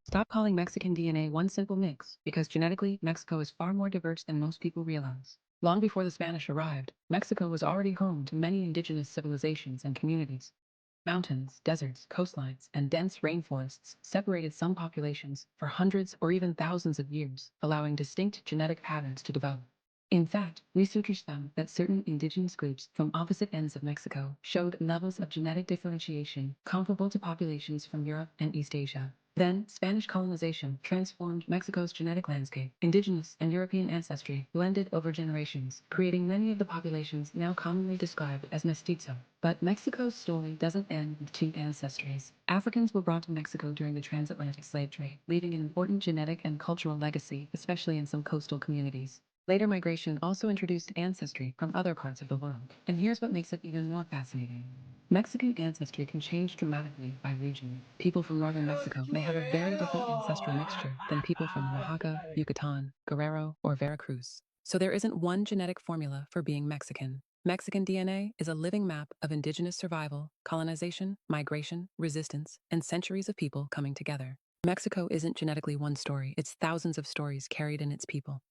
Stop calling Mexican DNA one simple mix, because genetically, Mexico is far more diverse than most people realize. Long before the Spanish arrived, Mexico was already home to many indigenous civilizations and communities. Mountains, deserts, coastlines, and dense rainforests separated some populations for hundreds or even thousands of years, allowing distinct genetic patterns to develop. In fact, researchers found that certain indigenous groups from opposite ends of Mexico showed levels of genetic differentiation comparable to populations from Europe and East Asia. Then, Spanish colonization transformed Mexico's genetic landscape. Indigenous and European ancestry blended over generations, creating many of the populations now commonly described as mestizo. But Mexico's story doesn't end with two ancestries. Africans were brought to Mexico during the transatlantic slave trade, leaving an important genetic and cultural legacy, especially in some coastal communities. Later migration also introduced ancestry from other parts of the world. And here's what makes it even more fascinating. Mexican ancestry can change dramatically by region. People from northern Mexico may have a very different ancestral mixture than people from Oaxaca, Yucatan, Guerrero, or Veracruz. So there isn't one genetic formula for being Mexican. Mexican DNA is a living map of indigenous survival, colonization, migration, resistance, and centuries of people coming together. Mexico isn't genetically one story, it's thousands of stories carried in its people.